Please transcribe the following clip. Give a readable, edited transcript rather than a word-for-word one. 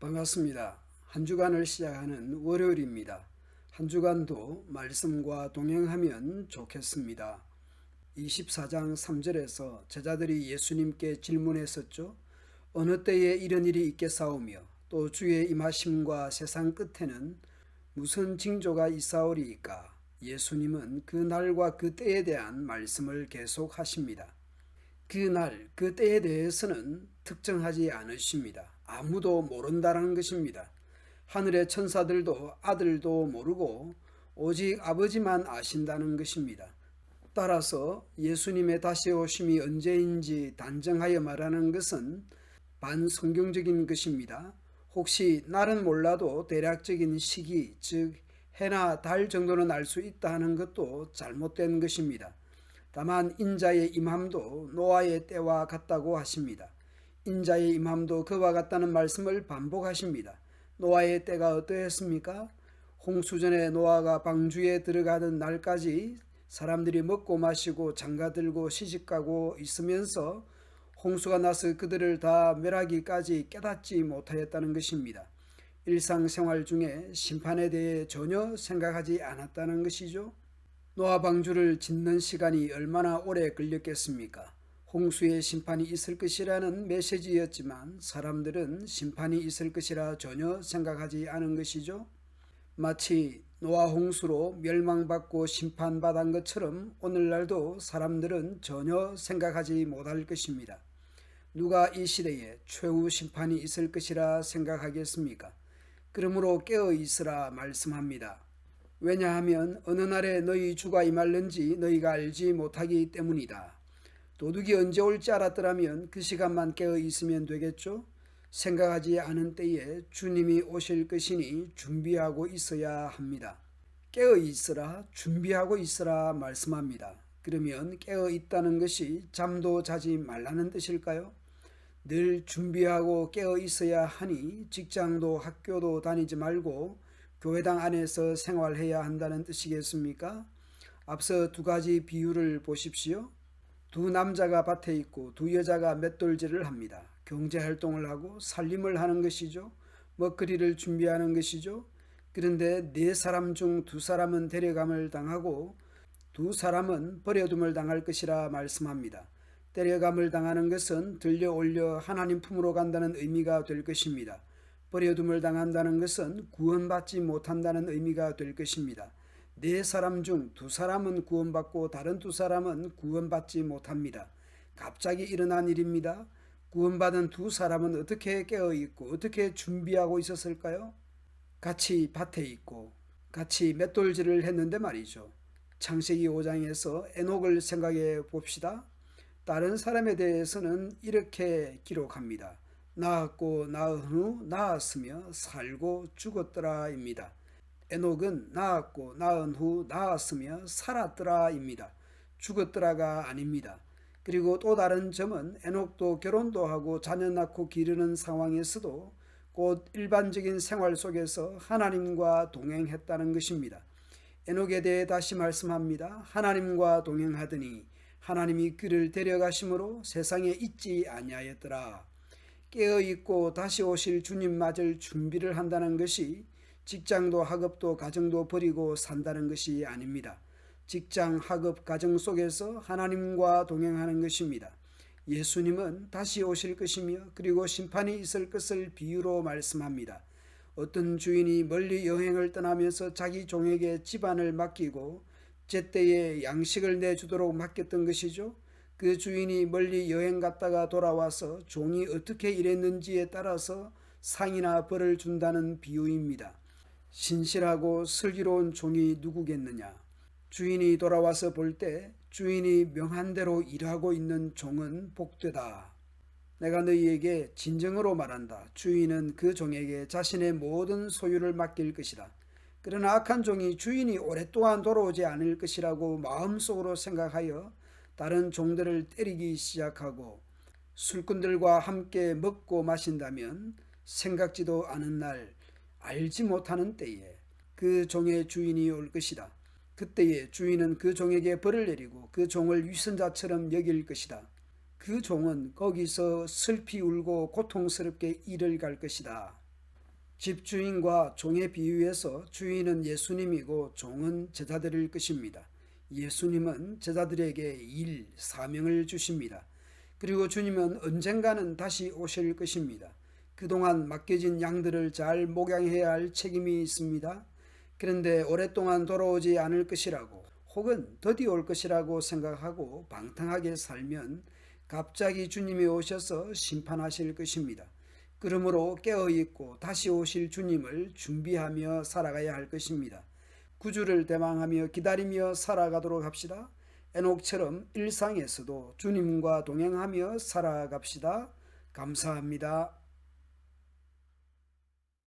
반갑습니다. 한 주간을 시작하는 월요일입니다. 한 주간도 말씀과 동행하면 좋겠습니다. 24장 3절에서 제자들이 예수님께 질문했었죠. 어느 때에 이런 일이 있겠사오며 또 주의 임하심과 세상 끝에는 무슨 징조가 있사오리이까? 예수님은 그 날과 그 때에 대한 말씀을 계속하십니다. 그 날, 그 때에 대해서는 특정하지 않으십니다. 아무도 모른다는 것입니다. 하늘의 천사들도 아들도 모르고 오직 아버지만 아신다는 것입니다. 따라서 예수님의 다시 오심이 언제인지 단정하여 말하는 것은 반성경적인 것입니다. 혹시 날은 몰라도 대략적인 시기, 즉 해나 달 정도는 알 수 있다 하는 것도 잘못된 것입니다. 다만 인자의 임함도 노아의 때와 같다고 하십니다. 인자의 임함도 그와 같다는 말씀을 반복하십니다. 노아의 때가 어떠했습니까? 홍수전에 노아가 방주에 들어가던 날까지 사람들이 먹고 마시고 장가들고 시집가고 있으면서 홍수가 나서 그들을 다 멸하기까지 깨닫지 못하였다는 것입니다. 일상생활 중에 심판에 대해 전혀 생각하지 않았다는 것이죠. 노아 방주를 짓는 시간이 얼마나 오래 걸렸겠습니까? 홍수의 심판이 있을 것이라는 메시지였지만 사람들은 심판이 있을 것이라 전혀 생각하지 않은 것이죠. 마치 노아 홍수로 멸망받고 심판받은 것처럼 오늘날도 사람들은 전혀 생각하지 못할 것입니다. 누가 이 시대에 최후 심판이 있을 것이라 생각하겠습니까? 그러므로 깨어 있으라 말씀합니다. 왜냐하면 어느 날에 너희 주가 임할는지 너희가 알지 못하기 때문이다. 도둑이 언제 올지 알았더라면 그 시간만 깨어 있으면 되겠죠? 생각하지 않은 때에 주님이 오실 것이니 준비하고 있어야 합니다. 깨어 있으라, 준비하고 있으라 말씀합니다. 그러면 깨어 있다는 것이 잠도 자지 말라는 뜻일까요? 늘 준비하고 깨어 있어야 하니 직장도 학교도 다니지 말고 교회당 안에서 생활해야 한다는 뜻이겠습니까? 앞서 두 가지 비유를 보십시오. 두 남자가 밭에 있고 두 여자가 맷돌질을 합니다. 경제활동을 하고 살림을 하는 것이죠. 먹거리를 준비하는 것이죠. 그런데 네 사람 중 두 사람은 데려감을 당하고 두 사람은 버려둠을 당할 것이라 말씀합니다. 데려감을 당하는 것은 들려 올려 하나님 품으로 간다는 의미가 될 것입니다. 버려둠을 당한다는 것은 구원받지 못한다는 의미가 될 것입니다. 네 사람 중 두 사람은 구원받고 다른 두 사람은 구원받지 못합니다. 갑자기 일어난 일입니다. 구원받은 두 사람은 어떻게 깨어있고 어떻게 준비하고 있었을까요? 같이 밭에 있고 같이 맷돌질을 했는데 말이죠. 창세기 5장에서 에녹을 생각해 봅시다. 다른 사람에 대해서는 이렇게 기록합니다. 낳았고 낳은 후 낳았으며 살고 죽었더라입니다. 에녹은 낳았고 낳은 후 낳았으며 살았더라입니다. 죽었더라가 아닙니다. 그리고 또 다른 점은 에녹도 결혼도 하고 자녀 낳고 기르는 상황에서도 곧 일반적인 생활 속에서 하나님과 동행했다는 것입니다. 에녹에 대해 다시 말씀합니다. 하나님과 동행하더니 하나님이 그를 데려가심으로 세상에 있지 아니하였더라. 깨어있고 다시 오실 주님 맞을 준비를 한다는 것이 직장도 학업도 가정도 버리고 산다는 것이 아닙니다. 직장, 학업, 가정 속에서 하나님과 동행하는 것입니다. 예수님은 다시 오실 것이며 그리고 심판이 있을 것을 비유로 말씀합니다. 어떤 주인이 멀리 여행을 떠나면서 자기 종에게 집안을 맡기고 제때에 양식을 내주도록 맡겼던 것이죠. 그 주인이 멀리 여행 갔다가 돌아와서 종이 어떻게 일했는지에 따라서 상이나 벌을 준다는 비유입니다. 신실하고 슬기로운 종이 누구겠느냐? 주인이 돌아와서 볼 때 주인이 명한 대로 일하고 있는 종은 복되다. 내가 너희에게 진정으로 말한다. 주인은 그 종에게 자신의 모든 소유를 맡길 것이다. 그러나 악한 종이 주인이 오랫동안 돌아오지 않을 것이라고 마음속으로 생각하여 다른 종들을 때리기 시작하고 술꾼들과 함께 먹고 마신다면 생각지도 않은 날 알지 못하는 때에 그 종의 주인이 올 것이다. 그때에 주인은 그 종에게 벌을 내리고 그 종을 위선자처럼 여길 것이다. 그 종은 거기서 슬피 울고 고통스럽게 일을 갈 것이다. 집주인과 종의 비유에서 주인은 예수님이고 종은 제자들일 것입니다. 예수님은 제자들에게 일, 사명을 주십니다. 그리고 주님은 언젠가는 다시 오실 것입니다. 그동안 맡겨진 양들을 잘 목양해야 할 책임이 있습니다. 그런데 오랫동안 돌아오지 않을 것이라고 혹은 더디 올 것이라고 생각하고 방탕하게 살면 갑자기 주님이 오셔서 심판하실 것입니다. 그러므로 깨어있고 다시 오실 주님을 준비하며 살아가야 할 것입니다. 구주를 대망하며 기다리며 살아가도록 합시다. 에녹처럼 일상에서도 주님과 동행하며 살아갑시다. 감사합니다.